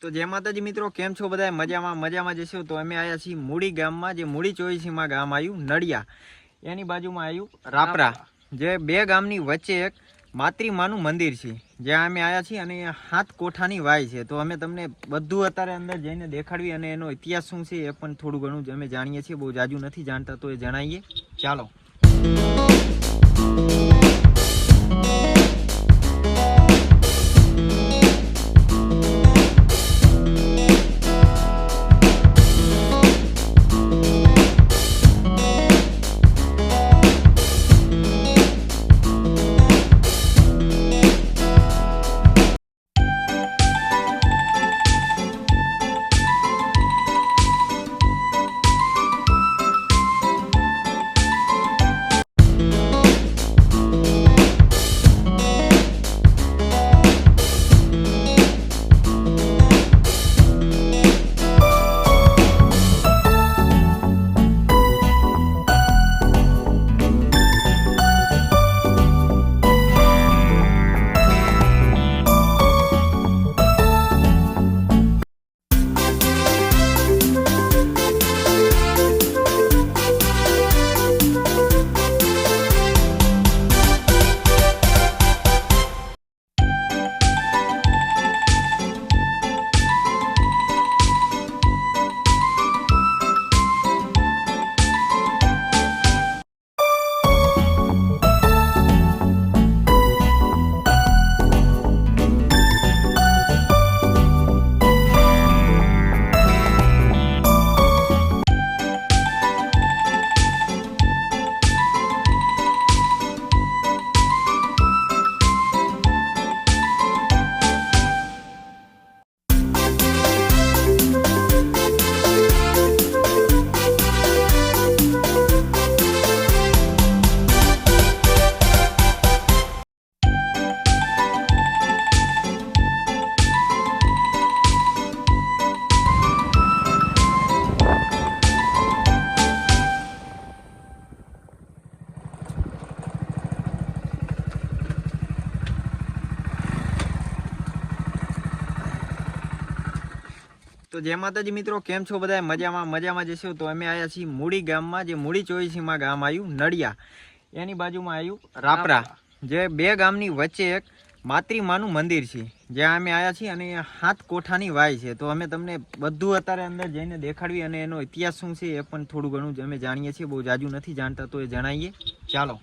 તો જય માતાજી મિત્રો, કેમ છો બધા? મજામાં જશો? તો અમે આવ્યા છીએ મૂડી ગામમાં, જે મૂડી ચોવીસીમાં ગામ આવ્યું નડિયા, એની બાજુમાં આવ્યું રાપરા, જે બે ગામની વચ્ચે એક માતૃમાનું મંદિર છે, જ્યાં અમે આવ્યા છીએ. અને 7 કોઠાની વાય છે. તો અમે તમને બધું અત્યારે અંદર જઈને દેખાડવી અને એનો ઇતિહાસ શું છે એ પણ થોડું ઘણું જ અમે જાણીએ છીએ. બહુ જાજુ નથી જાણતા, તો એ જણાવીએ. ચાલો. તો જય માતાજી મિત્રો, કેમ છો બધા? મજામાં જશો? તો અમે આવ્યા છીએ મૂડી ગામમાં, જે મૂડી ચોવીસીમાં ગામ આવ્યું નડિયા, એની બાજુમાં આવ્યું રાપરા, જે બે ગામની વચ્ચે એક માતૃમાનું મંદિર છે, જ્યાં અમે આવ્યા છીએ. અને 7 કોઠાની વાય છે. તો અમે તમને બધું અત્યારે અંદર જઈને દેખાડવી અને એનો ઇતિહાસ શું છે એ પણ થોડું ઘણું જ અમે જાણીએ છીએ. બહુ જાજુ નથી જાણતા, તો એ જણાવીએ. ચાલો.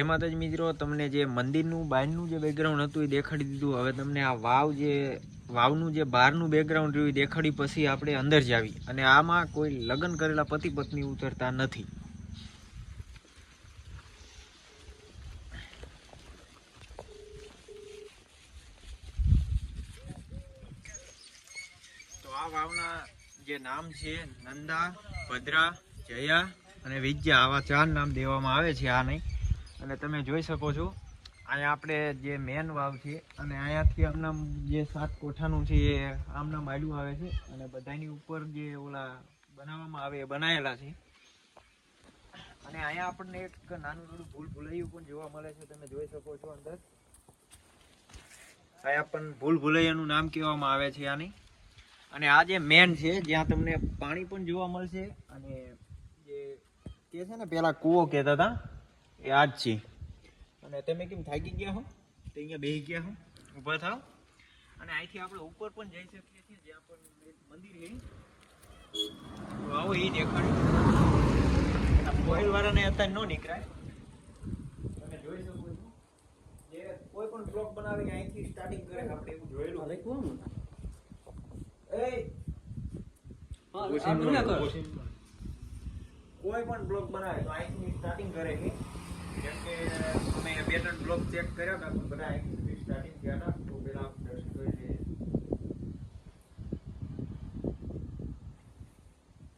જય માતાજી મિત્રો, તમને જે મંદિરનું બહારનું જે બેકગ્રાઉન્ડ હતું એ દેખાડી દીધું. હવે તમને આ વાવનું જે બહારનું બેકગ્રાઉન્ડ રહ્યું એ દેખાડી પછી આપણે અંદર જાવી. અને આમાં કોઈ લગ્ન કરેલા પતિ પત્ની ઉતરતા નથી. તો આ વાવના જે નામ છે નંદા, ભદ્રા, જયા અને વિદ્યા, આવા 4 નામ દેવામાં આવે છે આ નહીં. અને તમે જોઈ શકો છો અહીંયા આપણે જે મેન વાવ છે અને અહીંયાથી આમનામ જે 7 કોઠાનું છે એ આમનામ આડું આવે છે અને બધાની ઉપર જે ઓલા બનાવવામાં આવે એ બનાવેલા છે. અને અહીંયા આપણને એક નાનું થોડું ભૂલભુલૈયું પણ જોવા મળે છે. તમે જોઈ શકો છો અંદર અહીંયા પણ ભૂલભુલૈયાનું નામ કહેવામાં આવે છે આની. અને આ જે મેન છે જ્યાં તમને પાણી પણ જોવા મળશે. અને જે કે છે ને પેલા કૂવો કહેતા હતા એ આ જ છે. અને તમે કેમ થાકી ગયા હો તો અહીંયા બેસી ગયા હો, ઊભા થાવ. અને અહીંથી આપણે ઉપર પણ જઈ શકીએ છીએ જ્યાં પણ એક મંદિર છે. તો આવો એ દેખાડ્યું મોબાઈલ વાળાને અત્યારે ન નીકળાય. તમે જોઈ શકો છો જે કોઈ પણ બ્લોગ બનાવે અહીંથી સ્ટાર્ટિંગ કરે. આપણે એવું જોયેલું કોઈ પણ બ્લોગ બનાવે તો અહીંથી સ્ટાર્ટિંગ કરે છે. જેમ કે અમે 2-3 બ્લોગ ચેક કર્યા હતા તો બધા અહીંથી સ્ટાર્ટિંગ થયા હતા. તો પેલા દર્શન કરી લઈએ.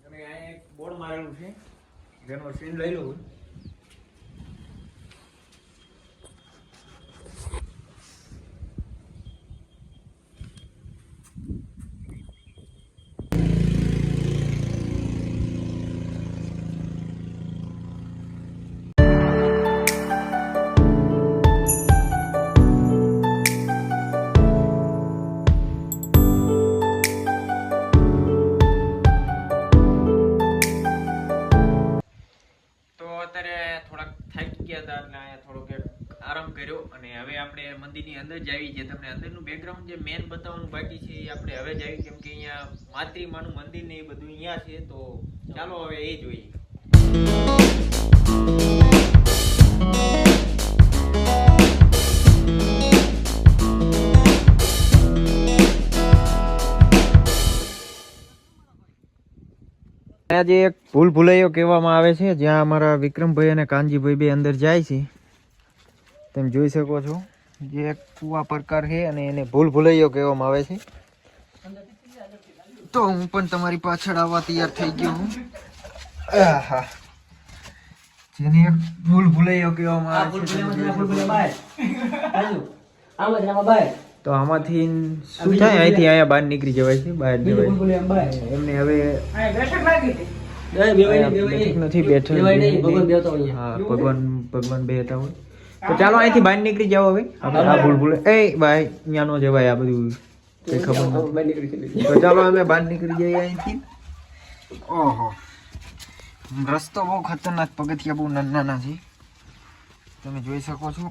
અને અહીંયા એક બોર્ડ મારેલું છે જેનો સીન લઈ લઉં. આરામ કર્યો અને હવે આપણે મંદિરની અંદર જાવી. જે તમને અંદરનું બેકગ્રાઉન્ડ જે મેન બતાવવાનું બાકી છે એ આપણે હવે જાવી, કેમ કે અહીંયા માતૃમાનું મંદિર ને એ બધું અહીંયા છે. તો ચાલો હવે એ જોઈએ. જે એક ભૂલભુલૈયો કહેવામાં આવે છે જ્યાં અમારા વિક્રમભાઈ અને કાનજીભાઈ બે અંદર જાય છે. તમે જોઈ શકો છો જે એક કુવા પ્રકાર છે અને એને ભૂલભુલૈયો કહેવામાં આવે છે. તો હું પણ તમારી પાછળ આવવા તૈયાર થઈ ગયો હું. જેને એક ભૂલભુલૈયો કહેવામાં આવે છે. તો આમાંથી શું થાય, અહીંથી અહીંયા બહાર નીકળી જવાય છે. બહાર જવાય એમને હવે નથી બેઠક. હા, ભગવાન બેહતા હોય. તો ચાલો અહીંથી બહાર નીકળી જાવ. હવે આ ભૂલભુલે એ ભાઈ અહીંયા નો જવાય, આ બધું કઈ ખબર નથી. તો ચાલો અમે બહાર નીકળી જઈએ અહીંથી. ઓહો, રસ્તો બહુ ખતરનાક, પગથિયા બહુ નાના છે. તમે જોઈ શકો છો.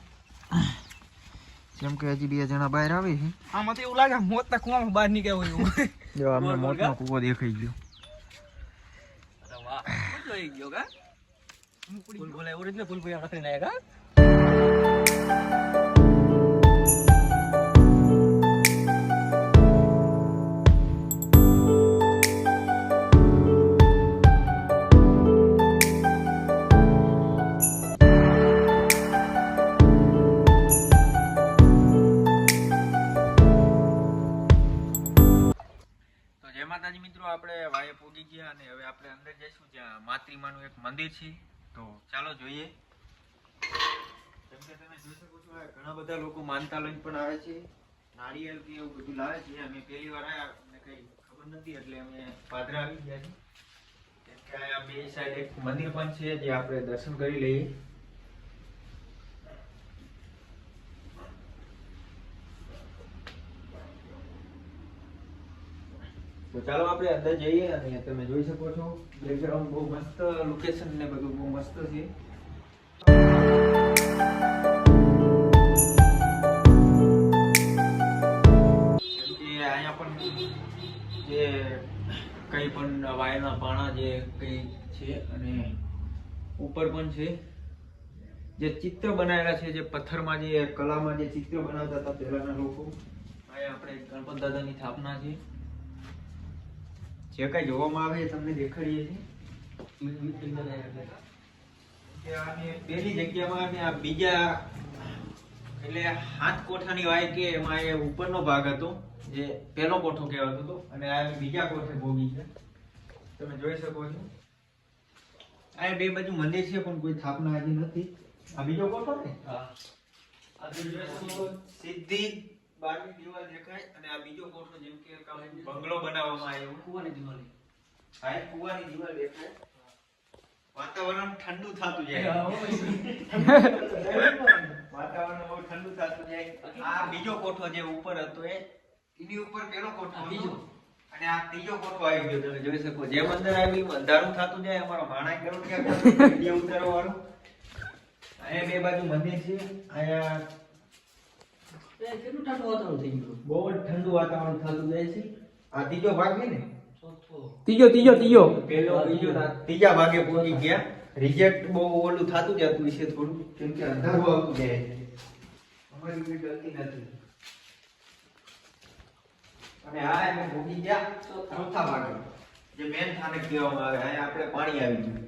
કેમ કે હજી 2 જણા બહાર આવે છે. આમાં તો એવું લાગે મોતના કૂવામાં બહાર નીકળ્યા હોય એવું. જો અમને મોતનો કૂવો દેખાઈ ગયો. અરે વાહ, લઈ ગયો કા ફૂલ બોલે ઓરિજિનલ ફૂલ ભયા રાખીને આયા કા. માતાજી મિત્રો, આપણે વાય પોગી ગયા અને હવે આપણે અંદર જઈશું જ્યાં માતૃમાનું એક મંદિર છે. તો ચાલો જોઈએ. જેમ કે તમે જોઈ શકો છો ઘણા બધા લોકો માનતા લઈને પણ આવે છે, નારિયેળ કે એવું બધું લાવે છે. અમે પહેલી વાર આવ્યા, અમને કઈ ખબર નથી એટલે અમે પાદરા આવી ગયા છીએ. કેમ કે આ 2 સાઈડ એક મંદિર પણ છે જે આપણે દર્શન કરી લઈએ. તો ચાલો આપણે અંદર જઈએ. અને તમે જોઈ શકો છો બેકગ્રાઉન્ડ બહુ મસ્ત, લોકેશન ને બધું બહુ મસ્ત છે. અહીંયા પણ જે કઈ પણ વાયના પાણા જે કઈ છે અને ઉપર પણ છે. જે ચિત્ર બનાવેલા છે, જે પથ્થરમાં જે કલામાં જે ચિત્ર બનાવતા હતા પહેલાના લોકો. અહીંયા આપણે ગણપત દાદાની સ્થાપના છે. જે કઈ જોવામાં આવે એ તમને દેખાડીએ છીએ. પેલી જગ્યામાં અને આ બીજા એટલે 7 કોઠાની વાય કે એમાં એ ઉપરનો ભાગ હતો, જે પહેલો કોઠો કહેવાતો હતો, અને આ બીજા કોઠે ભોગી છે. તમે જોઈ શકો છો આ બે બાજુ મંદિર છે પણ કોઈ સ્થાપના હજી નથી. આ બીજો કોઠો ને, હા, આ જોઈ શકો સીધી બારની દીવાલ દેખાય, અને આ બીજો કોઠો જેમ કે બંગલો બનાવવામાં આવ્યો, કુવાની દીવાલ. હા, કુવાની દીવાલ દેખાય. વાતાવરણ ઠંડુ થતું જાય, વાતાવરણ બહુ ઠંડુ થતું જાય. આ બીજો કોઠો જે ઉપર હતો એની ઉપર પેલો કોઠો બીજો, અને આ ત્રીજો કોઠો આવી ગયો. તમે જોઈ શકો જેમ અંદર આવી અંધારું થતું જાય. અમારો માણા કરો ક્યાં વિડિયો ઉતારવા વાળો. અહીંયા બે બાજુ મંદિર છે. અહીંયા કેટલું ઠંડુ વાતાવરણ થઈ ગયું, બહુ જ ઠંડુ વાતાવરણ થતું જાય છે. આ ત્રીજો ભાગ છે ને, ત્રીજો પેલો બીજો ત્રીજા ભાગે પહોંચી ગયા. રિજેક્ટ બહુ ઓલું થતું જતું છે થોડું, કેમ કે અંધારું આવતું જાય છે. અમારી કોઈ ગલતી નથી. અને આ અમે પહોંચી ગયા ચોથા ભાગે, જે મેન સ્થાનક કહેવામાં આવે. અહીંયા આપણે પાણી આવી ગયું.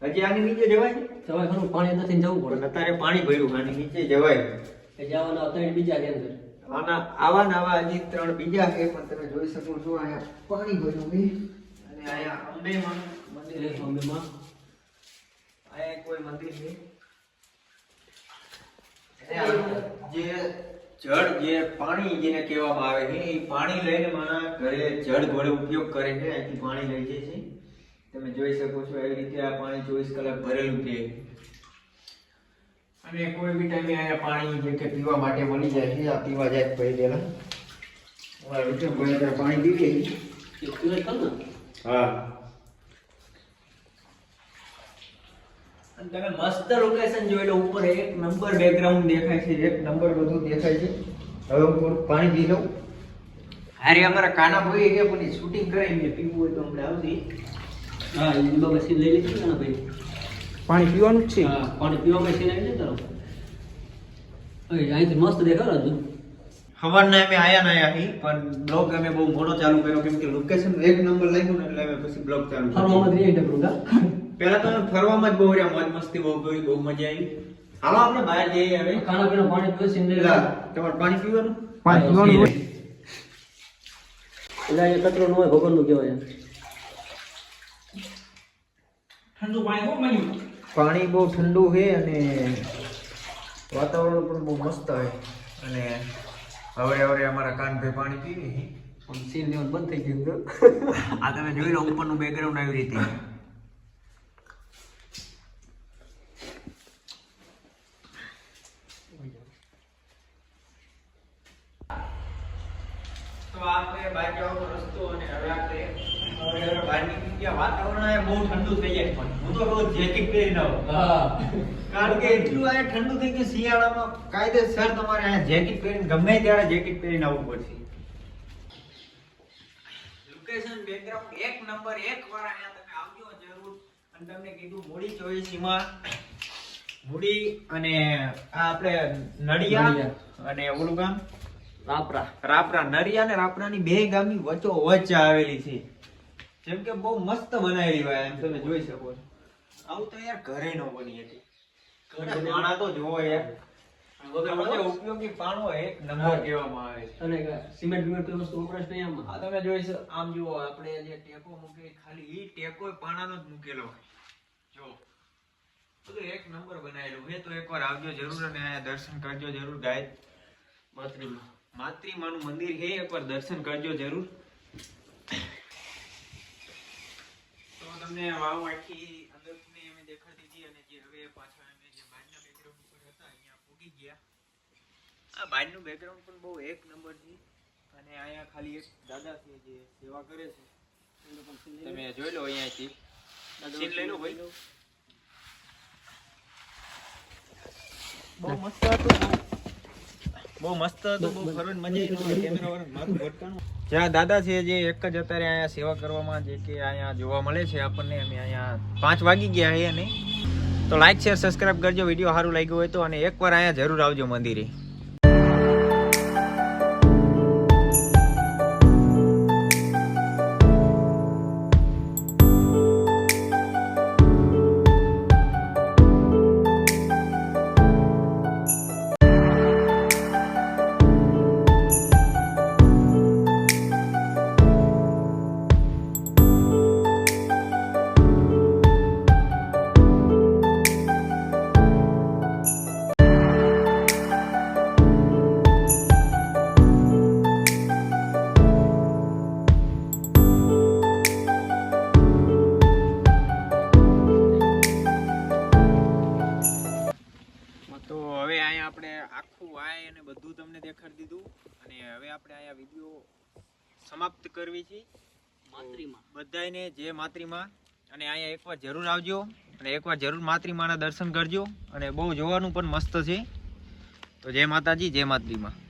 હજી આની નીચે જવાય ખરું? પાણી નથી જવું પડે. અત્યારે પાણી ભર્યું, આની નીચે જવાય. જવાના 3 બીજા કે અંદર આના આવા નવા હજી 3 બીજા છે, પણ તમે જોઈ શકો છો અહીંયા પાણી ભર્યું છે. અને અહીંયા અંબેમાં મંદિર છે. અંબેમાં અહીંયા કોઈ મંદિર છે. જે જળ જે પાણી જેને કહેવામાં આવે છે, એ પાણી લઈને મારા ઘરે જળ ઘોડે ઉપયોગ કરે છે. અહીંથી પાણી લઈ જાય છે. તમે જોઈ શકો છો એવી રીતે આ પાણી 24 કલાક ભરેલું છે. અને કોઈ બી ટાઈમે અહીંયા પાણી જે કે પીવા માટે મળી જાય છે. આ પીવા જાય ભાઈ પેલા પાણી પીવીએ. હા, અને તમે મસ્ત લોકેશન જોઈ લો. ઉપર 1 નંબર બેકગ્રાઉન્ડ દેખાય છે, 1 નંબર બધું દેખાય છે. હવે હું થોડું પાણી પી લઉં. હારે અમારા કાના ભાઈ કે પણ શૂટિંગ કરીને પીવું હોય તો હમણાં આવતી. હા, એ મશીન લઈ લીધું કાના ભાઈ. પાણી પીવાનું જ છે. હા, પાણી પીવા મશીન આવી જાય તારો. અહીંથી મસ્ત દેખાય હજુ. સવારના અમે આયા પણ બ્લોગ અમે બહુ મોડો ચાલુ કર્યો, કેમ કે લોકેશન 1 નંબર લાગ્યું ને એટલે અમે પછી બ્લોગ ચાલુ કર્યો. પહેલા તો ફરવામાં જ બહુ રહ્યા, મોજ મસ્તી બહુ કરી, બહુ મજા આવી. હાલો આપણે બહાર જઈએ. હવે ખાના પીવાનું પાણી પીવું છે. તમારે પાણી પીવાનું? પાણી પીવાનું હોય એટલે એ કચરો ન હોય, ભગવાનનું કહેવાય. ઠંડુ પાણી બહુ મળ્યું. પાણી બહુ ઠંડુ છે અને વાતાવરણ પણ બહુ મસ્ત છે. અને હવે અમારા કાનભાઈ પાણી પીવે છે. પણ સીન લેવાનું બંધ થઈ ગયું. આ તમે જોઈ લો ઉપરનું બેકગ્રાઉન્ડ આવી રીતે. તો આપણે બહાર જવાનો રસ્તો, અને હવે આપણે બહાર નીકળી ગયા. વાતાવરણ બહુ ઠંડુ થઈ જાય, પણ હું તો રોજ જેકેટ પહેરીને આવું. કારણ કે એટલું આ ઠંડુ થઈ ગયું. શિયાળામાં કાયદેસર તમારે અહીંયા જેકેટ પહેરીને ગમે ત્યારે જેકેટ પહેરીને આવવું પડશે. Location background 1 number. એકવાર અહીંયા તમે આવજો જરૂર. અને તમને કીધું મૂડી ચોવીસીમાં મૂડી અને આ આપણે નડિયા અને ઓલું ગામ રાપરા. નડિયા અને રાપરાની 2 ગામની વચ્ચો વચ્ચે આવેલી છે. જેમ કે બહુ મસ્ત બનાવેલી હોય એમ તમે જોઈ શકો છો. આવું તો યાર ઘરે ન બની હતી. પાણા તો જોવો યાર, ઉપયોગી પાણો 1 નંબર કહેવામાં આવે છે. અને સિમેન્ટ વિમેન્ટ કોઈ વસ્તુ વપરાશ નહીં આમાં. આ તમે જોઈ શકો. આમ જુઓ, આપણે જે ટેકો મૂકે ખાલી ઈ ટેકો પાણાનો જ મૂકેલો હોય. જો બધું 1 નંબર બનાવેલું છે. તો એકવાર આવજો જરૂર અને અહીંયા દર્શન કરજો જરૂર. ગાય માતૃમાનું મંદિર છે, એકવાર દર્શન કરજો જરૂર. તો તમને વાવ આખી અંદરની અમે દેખાડી દીધી. અને જે હવે પાછા અમે જે બહારના બેકગ્રાઉન્ડ ઉપર હતા અહીંયા પૂગી ગયા. આ બહારનું બેકગ્રાઉન્ડ પણ બહુ 1 નંબર છે. અને અહીંયા ખાલી એક દાદા છે જે સેવા કરે છે. તમે જોઈ લો અહીંયાથી સીન લઈ લો ભાઈ. બહુ મસ્ત હતું, બહુ મસ્ત હતું, બહુ ફરવાની મજા આવી. કેમેરાવાળા માથું ભટકાણું. જ્યાં દાદા છે જે એક જ અત્યારે અહીંયા સેવા કરવામાં જે કે અહીંયા જોવા મળે છે આપણને. અમે અહીંયા 5 વાગી ગયા છે અને તો લાઈક શેર સબસ્ક્રાઇબ કરજો વિડીયો સારું લાગ્યું હોય તો, અને એકવાર અહીંયા જરૂર આવજો મંદિરે. તો હવે અહીંયા આપણે આખું વાય અને બધું તમને દેખાડી દીધું, અને હવે આપણે અહીંયા વિડીયો સમાપ્ત કરવી છે. બધાને જય માતૃમાં, અને અહીંયા એકવાર જરૂર આવજો અને એકવાર જરૂર માતૃમાના દર્શન કરજો, અને બહુ જોવાનું પણ મસ્ત છે. તો જય માતાજી, જય માતૃમાં.